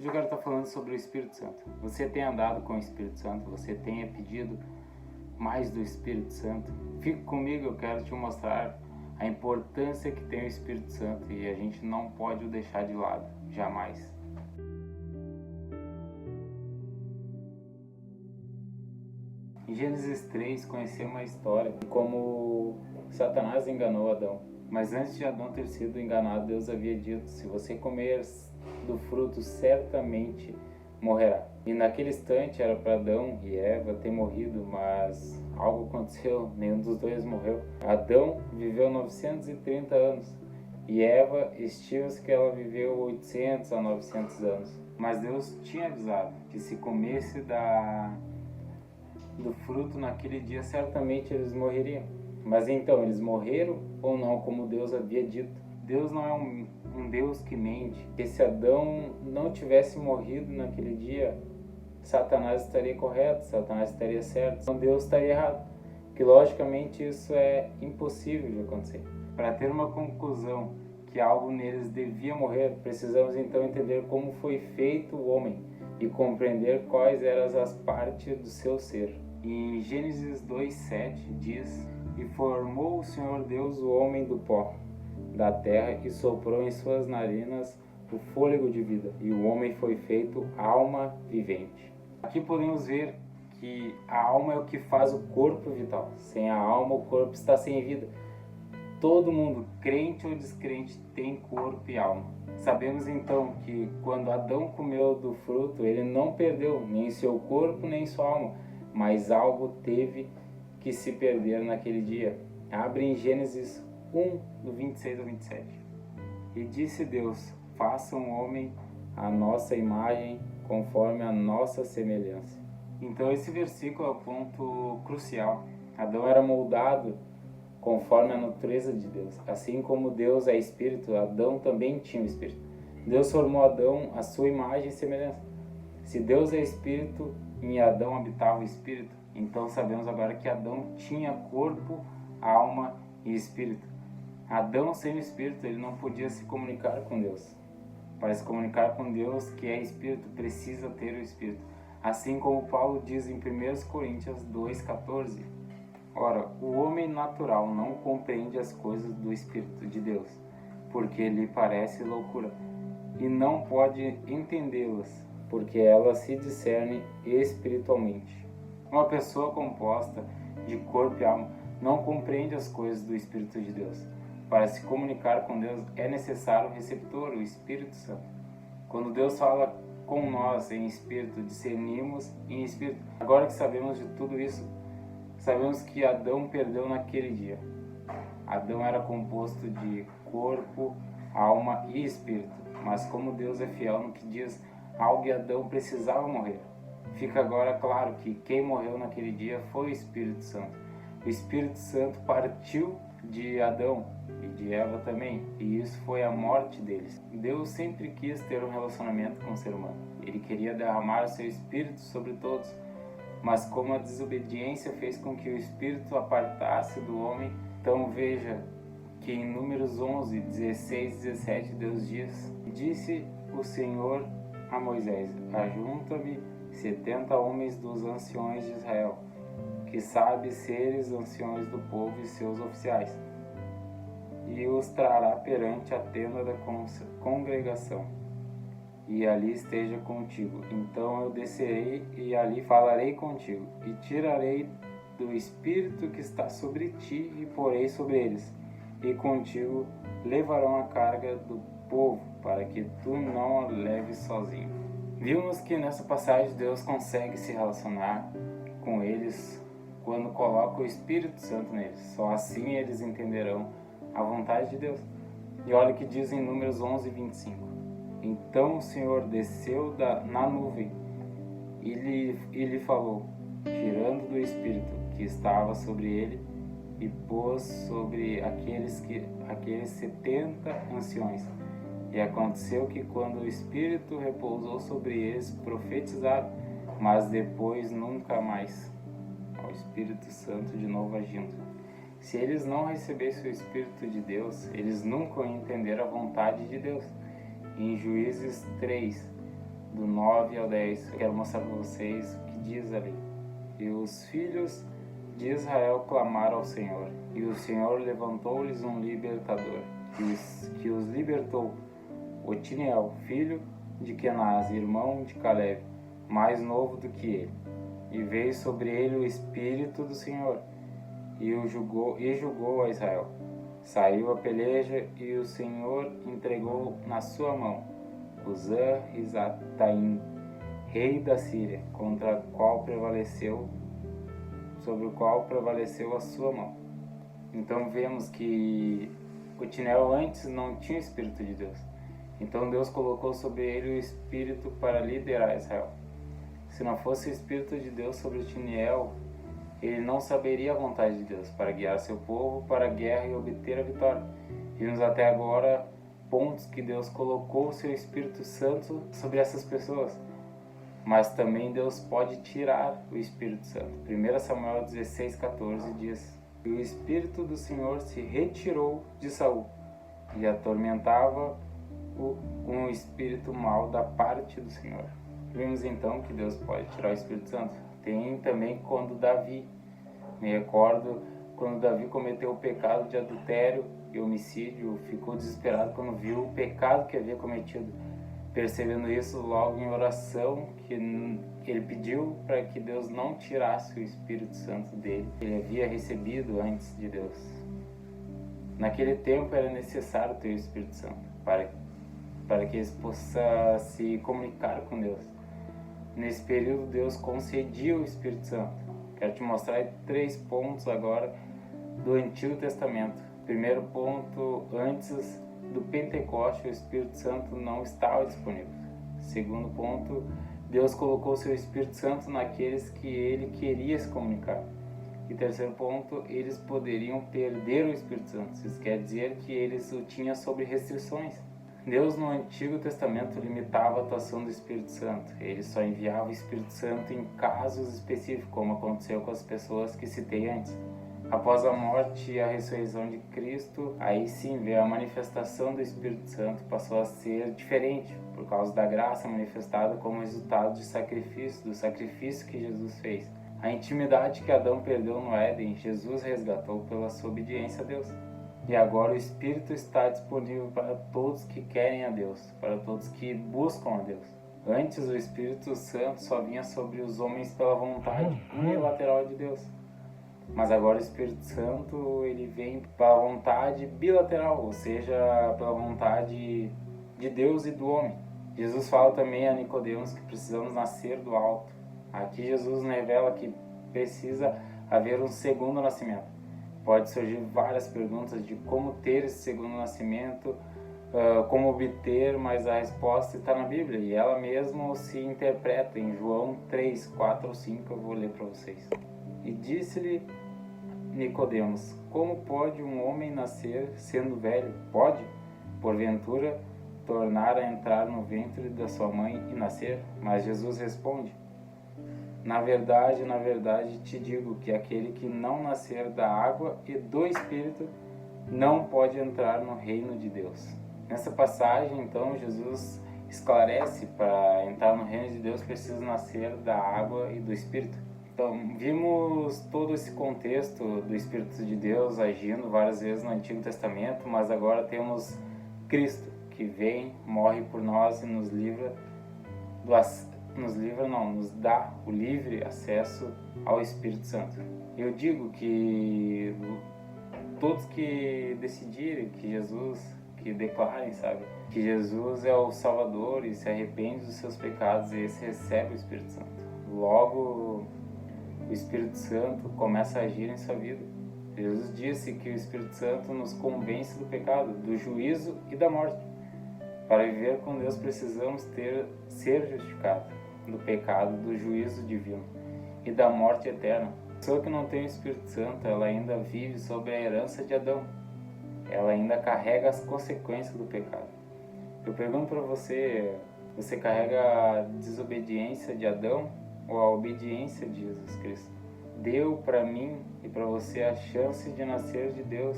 Hoje eu quero estar falando sobre o Espírito Santo. Você tem andado com o Espírito Santo? Você tem pedido mais do Espírito Santo? Fique comigo, eu quero te mostrar a importância que tem o Espírito Santo e a gente não pode o deixar de lado, jamais. Em Gênesis 3, conhecemos uma história de como Satanás enganou Adão. Mas antes de Adão ter sido enganado, Deus havia dito: se você comer do fruto, certamente morrerá. E naquele instante era para Adão e Eva ter morrido, mas algo aconteceu, nenhum dos dois morreu. Adão viveu 930 anos e Eva, estima-se que ela viveu 800 a 900 anos. Mas Deus tinha avisado que se comesse do fruto naquele dia, certamente eles morreriam. Mas então, eles morreram ou não, como Deus havia dito? Deus não é um Deus que mente. Que se Adão não tivesse morrido naquele dia, Satanás estaria correto, Satanás estaria certo, então Deus estaria errado. Que logicamente isso é impossível de acontecer. Para ter uma conclusão que algo neles devia morrer, precisamos então entender como foi feito o homem e compreender quais eram as partes do seu ser. Em Gênesis 2:7 diz: e formou o Senhor Deus o homem do pó da terra e soprou em suas narinas o fôlego de vida, e o homem foi feito alma vivente. Aqui podemos ver que a alma é o que faz o corpo vital. Sem a alma, o corpo está sem vida. Todo mundo, crente ou descrente, tem corpo e alma. Sabemos então que quando Adão comeu do fruto, ele não perdeu nem seu corpo nem sua alma, mas algo teve que se perder naquele dia. Abre em Gênesis 1, do 26 ao 27. E disse Deus: faça um homem à nossa imagem, conforme a nossa semelhança. Então esse versículo é o ponto crucial. Adão era moldado conforme a natureza de Deus. Assim como Deus é espírito, Adão também tinha o espírito. Deus formou Adão à sua imagem e semelhança. Se Deus é espírito, em Adão habitava o espírito, então sabemos agora que Adão tinha corpo, alma e espírito. Adão sem o espírito, ele não podia se comunicar com Deus. Para se comunicar com Deus, que é espírito, precisa ter o espírito. Assim como Paulo diz em 1 Coríntios 2,14. Ora, o homem natural não compreende as coisas do Espírito de Deus, porque lhe parece loucura, e não pode entendê-las, porque elas se discernem espiritualmente. Uma pessoa composta de corpo e alma não compreende as coisas do Espírito de Deus. Para se comunicar com Deus é necessário o receptor, o Espírito Santo. Quando Deus fala com nós em espírito, discernimos em espírito. Agora que sabemos de tudo isso, sabemos que Adão perdeu naquele dia. Adão era composto de corpo, alma e espírito. Mas como Deus é fiel no que diz, algo e Adão precisava morrer. Fica agora claro que quem morreu naquele dia foi o Espírito Santo. O Espírito Santo partiu de Adão e de Eva também, e isso foi a morte deles. Deus sempre quis ter um relacionamento com o ser humano. Ele queria derramar o seu Espírito sobre todos. Mas como a desobediência fez com que o Espírito apartasse do homem, então veja que em Números 11, 16 e 17 Deus diz: disse o Senhor a Moisés: ajunta-me 70 homens dos anciões de Israel, que sabe seres anciões do povo e seus oficiais, e os trará perante a tenda da congregação, e ali esteja contigo. Então eu descerei e ali falarei contigo, e tirarei do Espírito que está sobre ti e porei sobre eles, e contigo levarão a carga do povo, para que tu não a leves sozinho. Vimos que nessa passagem Deus consegue se relacionar com eles quando coloca o Espírito Santo neles. Só assim eles entenderão a vontade de Deus. E olha o que diz em Números 11, 25. Então o Senhor desceu na nuvem e lhe falou, tirando do Espírito que estava sobre ele, e pôs sobre aqueles 70 anciões. E aconteceu que quando o Espírito repousou sobre eles, profetizaram, mas depois nunca mais. O Espírito Santo de novo agindo. Se eles não recebessem o Espírito de Deus, eles nunca iam entender a vontade de Deus. Em Juízes 3, do 9 ao 10. Eu quero mostrar para vocês o que diz ali. E os filhos de Israel clamaram ao Senhor, e o Senhor levantou-lhes um libertador, que os libertou, Otiniel, filho de Kenaz, irmão de Caleb, mais novo do que ele. E veio sobre ele o Espírito do Senhor, e julgou a Israel. Saiu a peleja, e o Senhor entregou na sua mão Uzã-Risataim, rei da Síria, sobre o qual prevaleceu a sua mão. Então vemos que Otiniel antes não tinha o Espírito de Deus. Então Deus colocou sobre ele o Espírito para liderar Israel. Se não fosse o Espírito de Deus sobre Otiniel, ele não saberia a vontade de Deus para guiar seu povo para a guerra e obter a vitória. Vimos até agora pontos que Deus colocou o seu Espírito Santo sobre essas pessoas. Mas também Deus pode tirar o Espírito Santo. 1 Samuel 16:14 diz: E o Espírito do Senhor se retirou de Saul, e atormentava um espírito mau da parte do Senhor. Vimos então que Deus pode tirar o Espírito Santo. Tem também quando Davi, me recordo, quando Davi cometeu o pecado de adultério e homicídio, ficou desesperado quando viu o pecado que havia cometido. Percebendo isso, logo em oração, que ele pediu para que Deus não tirasse o Espírito Santo dele. Ele havia recebido antes de Deus. Naquele tempo era necessário ter o Espírito Santo para que eles possam se comunicar com Deus. Nesse período, Deus concedia o Espírito Santo. Quero te mostrar 3 pontos agora do Antigo Testamento. Primeiro ponto, antes do Pentecoste, o Espírito Santo não estava disponível. Segundo ponto, Deus colocou seu Espírito Santo naqueles que ele queria se comunicar. E terceiro ponto, eles poderiam perder o Espírito Santo. Isso quer dizer que eles o tinham sob restrições. Deus no Antigo Testamento limitava a atuação do Espírito Santo. Ele só enviava o Espírito Santo em casos específicos, como aconteceu com as pessoas que citei antes. Após a morte e a ressurreição de Cristo, aí sim veio a manifestação do Espírito Santo, passou a ser diferente, por causa da graça manifestada como resultado do sacrifício que Jesus fez. A intimidade que Adão perdeu no Éden, Jesus resgatou pela sua obediência a Deus. E agora o Espírito está disponível para todos que querem a Deus, para todos que buscam a Deus. Antes o Espírito Santo só vinha sobre os homens pela vontade unilateral de Deus. Mas agora o Espírito Santo ele vem pela vontade bilateral, ou seja, pela vontade de Deus e do homem. Jesus fala também a Nicodemos que precisamos nascer do alto. Aqui Jesus revela que precisa haver um segundo nascimento. Pode surgir várias perguntas de como ter esse segundo nascimento, como obter, mas a resposta está na Bíblia e ela mesma se interpreta em João 3, 4 ou 5, eu vou ler para vocês. E disse-lhe Nicodemos: Como pode um homem nascer sendo velho? Pode, porventura, tornar a entrar no ventre da sua mãe e nascer? Mas Jesus responde: na verdade, te digo que aquele que não nascer da água e do Espírito não pode entrar no reino de Deus. Nessa passagem, então, Jesus esclarece: para entrar no reino de Deus precisa nascer da água e do Espírito. Então, vimos todo esse contexto do Espírito de Deus agindo várias vezes no Antigo Testamento, mas agora temos Cristo, que vem, morre por nós e nos dá o livre acesso ao Espírito Santo. Eu digo que todos que decidirem que declarem, que Jesus é o Salvador e se arrepende dos seus pecados, esse recebe o Espírito Santo. Logo, o Espírito Santo começa a agir em sua vida. Jesus disse que o Espírito Santo nos convence do pecado, do juízo e da morte. Para viver com Deus precisamos ser justificados do pecado, do juízo divino e da morte eterna. A pessoa que não tem o Espírito Santo, ela ainda vive sob a herança de Adão. Ela ainda carrega as consequências do pecado. Eu pergunto para você, você carrega a desobediência de Adão ou a obediência de Jesus Cristo? Deu para mim e para você a chance de nascer de Deus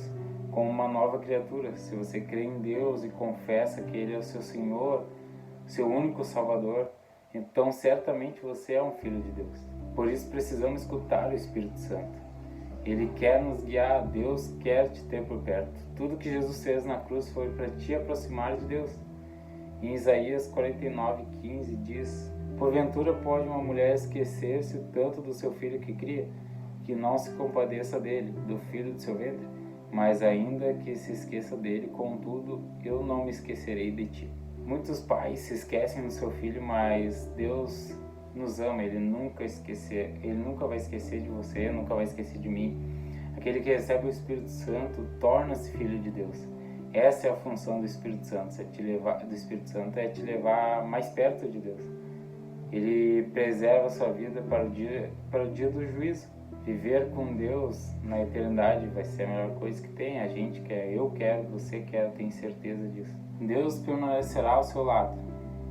como uma nova criatura. Se você crê em Deus e confessa que Ele é o seu Senhor, seu único Salvador, Então certamente você é um filho de Deus. Por isso precisamos escutar o Espírito Santo. Ele quer nos guiar, Deus quer te ter por perto. Tudo que Jesus fez na cruz foi para te aproximar de Deus. Em Isaías 49:15 diz: porventura pode uma mulher esquecer-se tanto do seu filho que cria, que não se compadeça dele, do filho do seu ventre? Mas ainda que se esqueça dele, contudo, eu não me esquecerei de ti. Muitos pais se esquecem do seu filho, mas Deus nos ama, Ele nunca vai esquecer de você, nunca vai esquecer de mim. Aquele que recebe o Espírito Santo torna-se filho de Deus. Essa é a função do Espírito Santo, é te levar mais perto de Deus. Ele preserva a sua vida para o dia do juízo. Viver com Deus na eternidade vai ser a melhor coisa que tem. A gente quer, eu quero, você quer, eu tenho certeza disso. Deus permanecerá ao seu lado.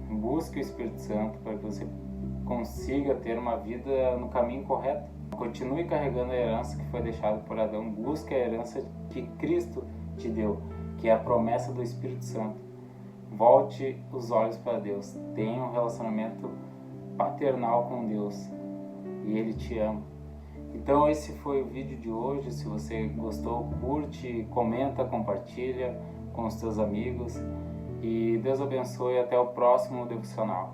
Busque o Espírito Santo para que você consiga ter uma vida no caminho correto. Continue carregando a herança que foi deixada por Adão. Busque a herança que Cristo te deu, que é a promessa do Espírito Santo. Volte os olhos para Deus. Tenha um relacionamento paternal com Deus e Ele te ama. Então esse foi o vídeo de hoje. Se você gostou, curte, comenta, compartilha com os teus amigos. E Deus abençoe. Até o próximo devocional.